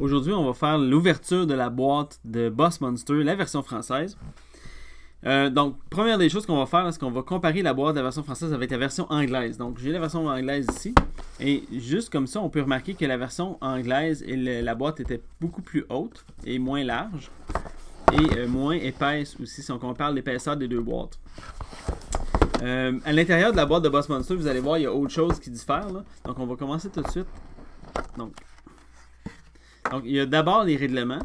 Aujourd'hui, on va faire l'ouverture de la boîte de Boss Monster, la version française. Donc, première des choses qu'on va faire, c'est qu'on va comparer la boîte de la version française avec la version anglaise. Donc, j'ai la version anglaise ici. Et juste comme ça, on peut remarquer que la version anglaise, la boîte était beaucoup plus haute et moins large. Et moins épaisse aussi, si on compare l'épaisseur des deux boîtes. À l'intérieur de la boîte de Boss Monster, vous allez voir, il y a autre chose qui diffère. Là. Donc, on va commencer tout de suite. Donc, il y a d'abord les règlements.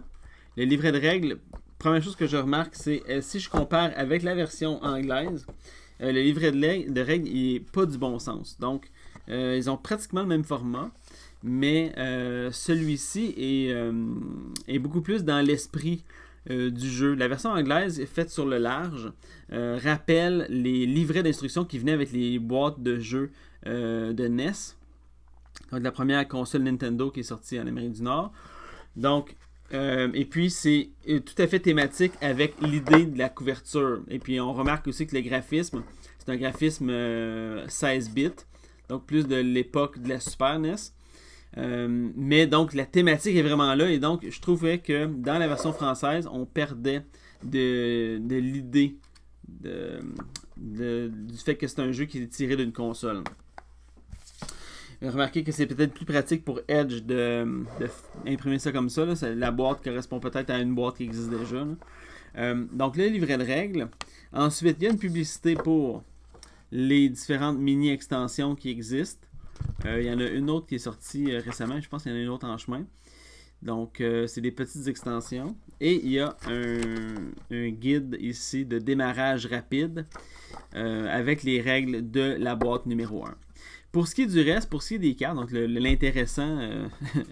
Le livret de règles, première chose que je remarque, c'est si je compare avec la version anglaise, le livret de règles, il n'est pas du bon sens. Donc, ils ont pratiquement le même format, mais celui-ci est beaucoup plus dans l'esprit du jeu. La version anglaise est faite sur le large, rappelle les livrets d'instructions qui venaient avec les boîtes de jeux de NES. Donc, la première console Nintendo qui est sortie en Amérique du Nord. Donc, et puis c'est tout à fait thématique avec l'idée de la couverture. Et puis on remarque aussi que le graphisme, c'est un graphisme 16 bits, donc plus de l'époque de la Super NES. Mais donc la thématique est vraiment là et donc je trouvais que dans la version française, on perdait de l'idée du fait que c'est un jeu qui est tiré d'une console. Remarquez que c'est peut-être plus pratique pour Edge d'imprimer ça comme ça. Là. La boîte correspond peut-être à une boîte qui existe déjà. Donc, le livret de règles. Ensuite, il y a une publicité pour les différentes mini-extensions qui existent. Il y en a une autre qui est sortie récemment. Je pense qu'il y en a une autre en chemin. Donc, c'est des petites extensions. Et il y a un guide ici de démarrage rapide avec les règles de la boîte numéro 1. Pour ce qui est du reste, pour ce qui est des cartes, donc l'intéressant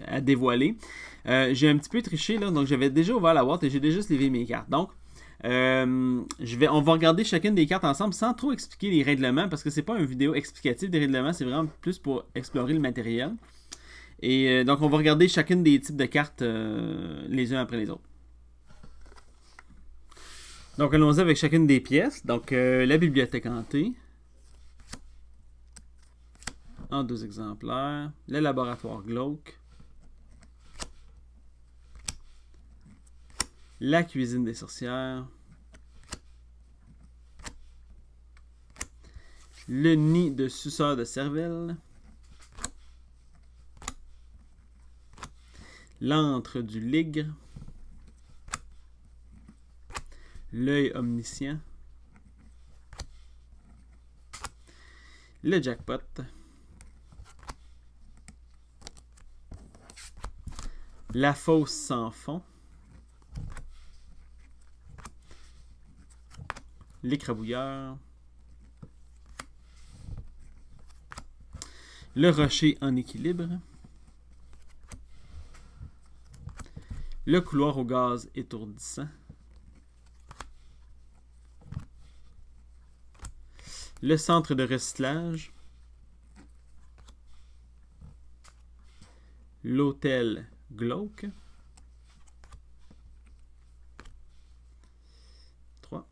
à dévoiler, j'ai un petit peu triché, là, donc j'avais déjà ouvert la boîte et j'ai déjà slivé mes cartes. Donc, on va regarder chacune des cartes ensemble sans trop expliquer les règlements, parce que c'est pas une vidéo explicative des règlements, c'est vraiment plus pour explorer le matériel. Et donc, on va regarder chacune des types de cartes les uns après les autres. Donc, allons-y avec chacune des pièces. Donc, la bibliothèque hantée. En 2 exemplaires. Le laboratoire glauque. La cuisine des sorcières. Le nid de suceur de cervelle. L'antre du ligre. L'œil omniscient. Le jackpot. La fosse sans fond. L'écrabouilleur. Le rocher en équilibre. Le couloir au gaz étourdissant. Le centre de recyclage. L'hôtel glauque. 3.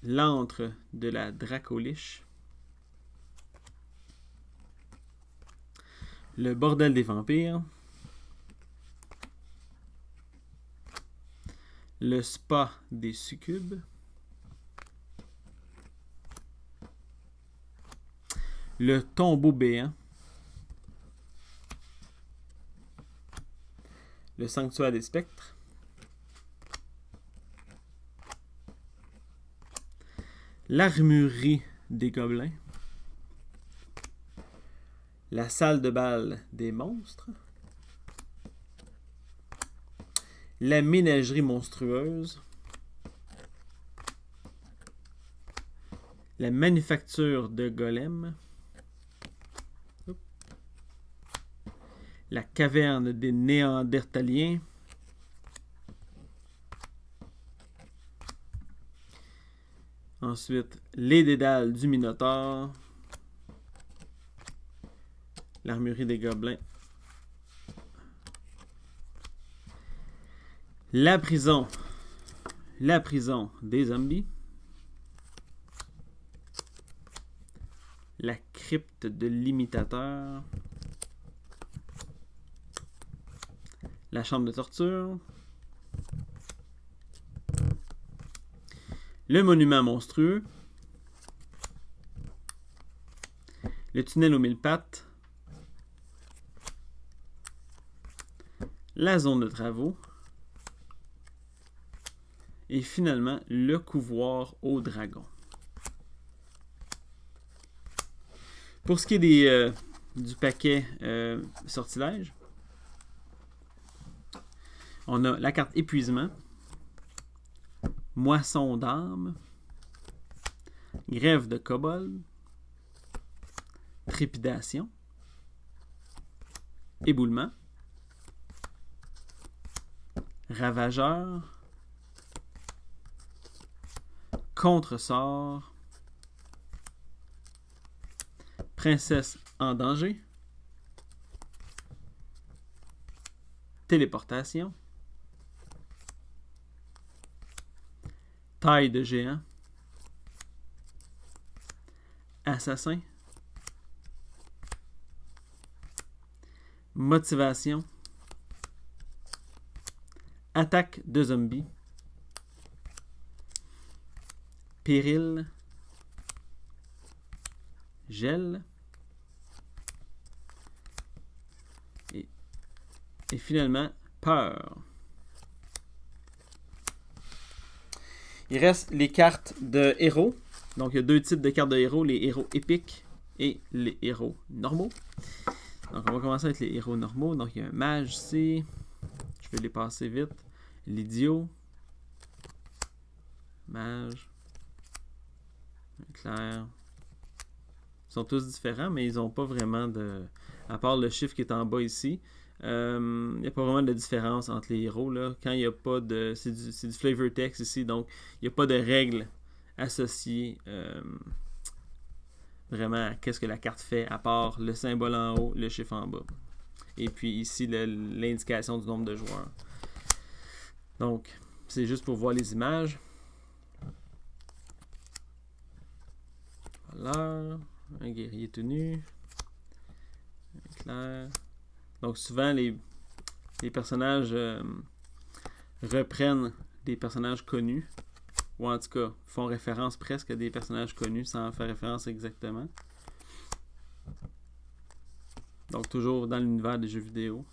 L'antre de la dracoliche. Le bordel des vampires. Le spa des succubes. Le tombeau béant. Le sanctuaire des spectres. L'armurerie des gobelins. La salle de bal des monstres. La ménagerie monstrueuse. La manufacture de golem. La caverne des Néandertaliens. Ensuite, les dédales du Minotaure. L'armurerie des gobelins. La prison des zombies. La crypte de l'imitateur. La chambre de torture. Le monument monstrueux. Le tunnel aux 1000 pattes. La zone de travaux. Et finalement, le couvoir au dragon. Pour ce qui est du paquet sortilège, on a la carte épuisement, moisson d'âme, grève de kobold, trépidation, éboulement, ravageur, contresort, princesse en danger, téléportation, taille de géant, assassin, motivation, attaque de zombies, péril, gel, et finalement peur. Il reste les cartes de héros. Donc il y a deux types de cartes de héros, les héros épiques et les héros normaux. Donc on va commencer avec les héros normaux. Donc il y a un mage ici. Je vais les passer vite. L'idiot. Mage. Clair. Ils sont tous différents, mais ils n'ont pas vraiment de... À part le chiffre qui est en bas ici, il n'y a pas vraiment de différence entre les héros. Là. Quand il n'y a pas de... C'est du flavor text ici, donc il n'y a pas de règles associées vraiment à qu'est-ce que la carte fait, à part le symbole en haut, le chiffre en bas. Et puis ici, l'indication du nombre de joueurs. Donc, c'est juste pour voir les images. Voilà. Un guerrier tout nu. Clair. Donc souvent les personnages reprennent des personnages connus. Ou en tout cas font référence presque à des personnages connus sans faire référence exactement. Donc toujours dans l'univers des jeux vidéo.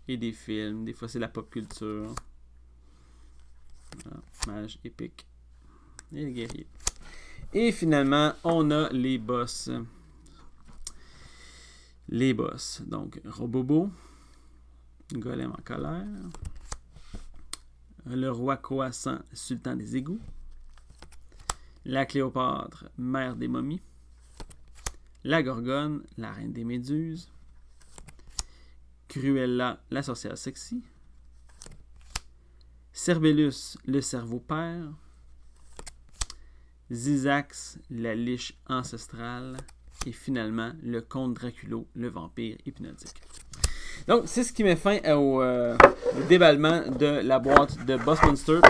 Et des films. Des fois c'est la pop culture. Voilà. Mage épique. Et le guerrier. Et finalement, on a les boss. Les boss. Donc, Robobo, Golem en colère, le roi Croissant, sultan des égouts, la Cléopâtre, mère des momies, la Gorgone, la reine des méduses, Cruella, la sorcière sexy, Cerbellus, le cerveau père, Zizax, la liche ancestrale, et finalement le comte Draculo, le vampire hypnotique. Donc c'est ce qui met fin au déballement de la boîte de Boss Monster.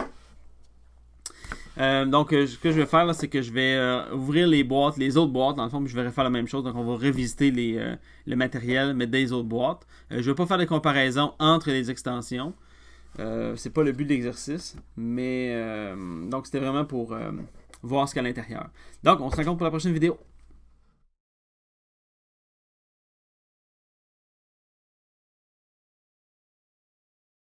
Donc ce que je vais faire, c'est que je vais ouvrir les boîtes, les autres boîtes, dans le fond, je vais refaire la même chose. Donc on va revisiter le matériel, mettre des autres boîtes. Je ne vais pas faire de comparaison entre les extensions. C'est pas le but de l'exercice, mais donc c'était vraiment pour voir ce qu'il y a à l'intérieur. Donc on se rencontre pour la prochaine vidéo.